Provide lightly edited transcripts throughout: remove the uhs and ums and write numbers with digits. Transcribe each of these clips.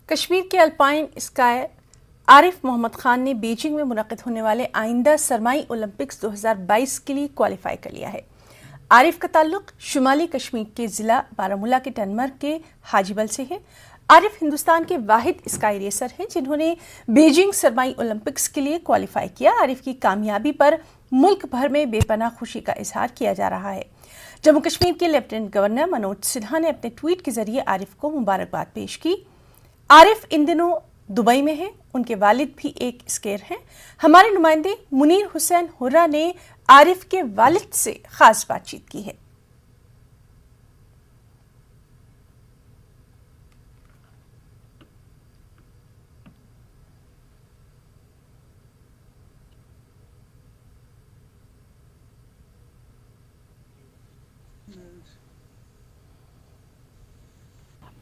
کشمیر کے الپائن اسکائر عارف محمد خان نے بیجنگ میں منعقد ہونے والے آئندہ سرمائی اولمپکس 2022 کے لیے کوالیفائی کر لیا ہے۔ عارف کا تعلق شمالی کشمیر کے ضلع بارہمولہ کے ٹنمرگ کے حاجی بل سے ہے۔ عارف ہندوستان کے واحد اسکائی ریسر ہیں جنہوں نے بیجنگ سرمائی اولمپکس کے لیے کوالیفائی کیا۔ عارف کی کامیابی پر ملک بھر میں بے پناہ خوشی کا اظہار کیا جا رہا ہے۔ جموں کشمیر کے لیفٹیننٹ گورنر منوج سنہا نے اپنے ٹویٹ کے ذریعے عارف کو مبارکباد پیش کی۔ عارف ان دنوں دبئی میں ہیں، ان کے والد بھی ایک اسکیئر ہیں۔ ہمارے نمائندے منیر حسین ہرہ نے عارف کے والد سے خاص بات چیت کی ہے۔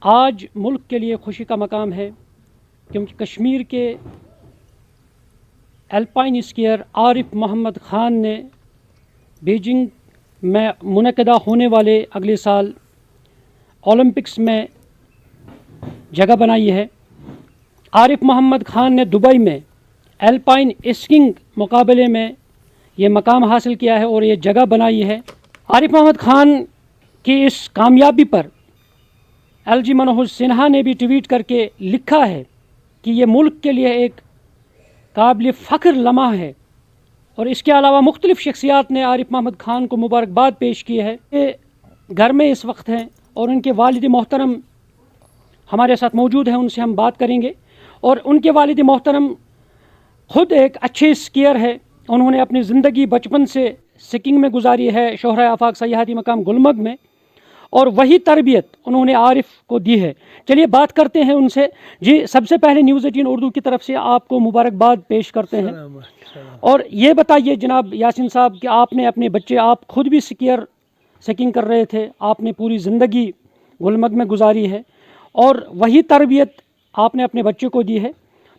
آج ملک کے لیے خوشی کا مقام ہے کیونکہ کشمیر کے الپائن اسکیئر عارف محمد خان نے بیجنگ میں منعقدہ ہونے والے اگلے سال اولمپکس میں جگہ بنائی ہے۔ عارف محمد خان نے دبئی میں الپائن اسکینگ مقابلے میں یہ مقام حاصل کیا ہے اور یہ جگہ بنائی ہے۔ عارف محمد خان کی اس کامیابی پر ایل جی منوج سنہا نے بھی ٹویٹ کر کے لکھا ہے کہ یہ ملک کے لیے ایک قابل فخر لمحہ ہے، اور اس کے علاوہ مختلف شخصیات نے عارف محمد خان کو مبارکباد پیش کی ہے۔ یہ گھر میں اس وقت ہیں اور ان کے والد محترم ہمارے ساتھ موجود ہیں، ان سے ہم بات کریں گے۔ اور ان کے والد محترم خود ایک اچھے اسکیئر ہے، انہوں نے اپنی زندگی بچپن سے سکینگ میں گزاری ہے، شہرہ آفاق سیاحتی مقام گلمرگ میں، اور وہی تربیت انہوں نے عارف کو دی ہے۔ چلیے بات کرتے ہیں ان سے۔ جی، سب سے پہلے نیوز 18 اردو کی طرف سے آپ کو مبارکباد پیش کرتے ہیں۔ اور یہ بتائیے جناب یاسین صاحب کہ آپ نے اپنے بچے، آپ خود بھی سکینگ کر رہے تھے، آپ نے پوری زندگی گلمرگ میں گزاری ہے اور وہی تربیت آپ نے اپنے بچے کو دی ہے،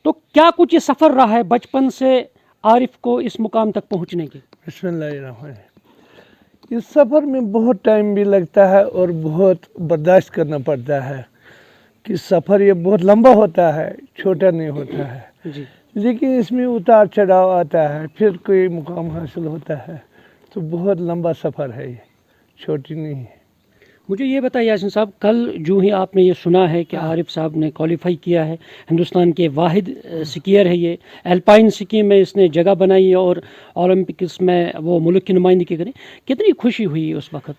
تو کیا کچھ یہ سفر رہا ہے بچپن سے عارف کو اس مقام تک پہنچنے کی؟ بسم اللہ الرحمن الرحیم۔ اس سفر میں بہت ٹائم بھی لگتا ہے اور بہت برداشت کرنا پڑتا ہے کہ سفر یہ بہت لمبا ہوتا ہے، چھوٹا نہیں ہوتا ہے جی، لیکن اس میں اتار چڑھاؤ آتا ہے، پھر کوئی مقام حاصل ہوتا ہے، تو بہت لمبا سفر ہے، یہ چھوٹی نہیں ہے۔ مجھے یہ بتائیے یاسین صاحب، کل جو ہی آپ نے یہ سنا ہے کہ عارف صاحب نے کوالیفائی کیا ہے، ہندوستان کے واحد سکیئر ہے، یہ الپائن سکی میں اس نے جگہ بنائی ہے اور اولمپکس میں وہ ملک کی نمائندگی کریں، کتنی خوشی ہوئی اس وقت؟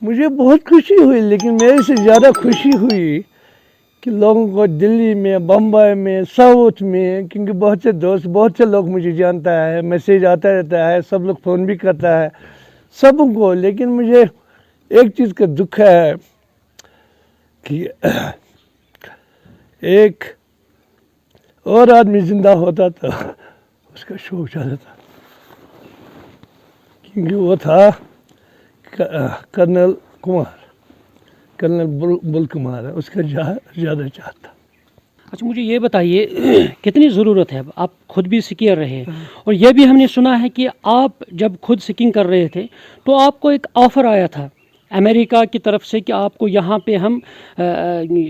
مجھے بہت خوشی ہوئی، لیکن میرے سے زیادہ خوشی ہوئی کہ لوگوں کو دلی میں، بمبئی میں، ساؤتھ میں، کیونکہ بہت سے دوست، بہت سے لوگ مجھے جانتا ہے، میسیج آتا رہتا ہے، سب لوگ فون بھی کرتا ہے سب کو، لیکن مجھے ایک چیز کا دکھ ہے کہ ایک اور آدمی زندہ ہوتا تو اس کا شوق زیادہ تھا، کیونکہ وہ تھا کرنل بل کمار، اس کا زیادہ چاہتا۔ اچھا، مجھے یہ بتائیے کتنی ضرورت ہے، آپ خود بھی سکیئر رہے ہیں اور یہ بھی ہم نے سنا ہے کہ آپ جب خود سکینگ کر رہے تھے تو آپ کو ایک آفر آیا تھا امریکہ کی طرف سے کہ آپ کو یہاں پہ ہم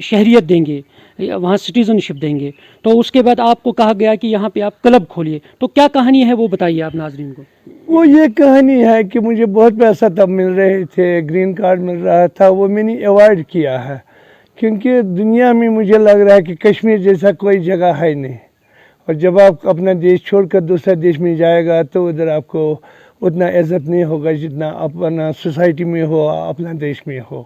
شہریت دیں گے، وہاں سٹیزن شپ دیں گے، تو اس کے بعد آپ کو کہا گیا کہ یہاں پہ آپ کلب کھولیے، تو کیا کہانی ہے وہ بتائیے آپ ناظرین کو۔ وہ یہ کہانی ہے کہ مجھے بہت پیسہ تب مل رہے تھے، گرین کارڈ مل رہا تھا، وہ میں نے ایوائڈ کیا ہے، کیونکہ دنیا میں مجھے لگ رہا ہے کہ کشمیر جیسا کوئی جگہ ہے نہیں، اور جب آپ اپنا دیش چھوڑ کر دوسرے دیش میں جائے گا تو ادھر آپ کو اتنا عزت نہیں ہوگا جتنا اپنا سوسائٹی میں ہو، اپنا دیش میں ہو،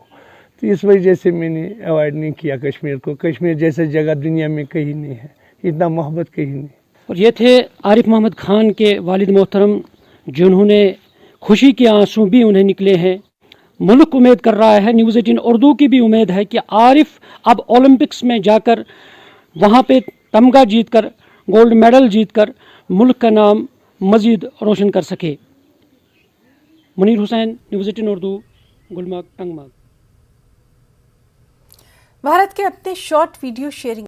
تو اس وجہ سے میں نے ایوائڈ نہیں کیا کشمیر کو۔ کشمیر جیسے جگہ دنیا میں کہیں نہیں ہے، اتنا محبت کہیں نہیں۔ اور یہ تھے عارف محمد خان کے والد محترم، جنہوں نے خوشی کے آنسو بھی انہیں نکلے ہیں۔ ملک امید کر رہا ہے، نیوز 18 اردو کی بھی امید ہے کہ عارف اب اولمپکس میں جا کر وہاں پہ تمغہ جیت کر، گولڈ میڈل جیت کر ملک کا نام مزید روشن کر سکے۔ منیر حسین، نیوز 18 اردو، گلمرگ، ٹنگمرگ۔ بھارت کے اپنے شارٹ ویڈیو شیئرنگ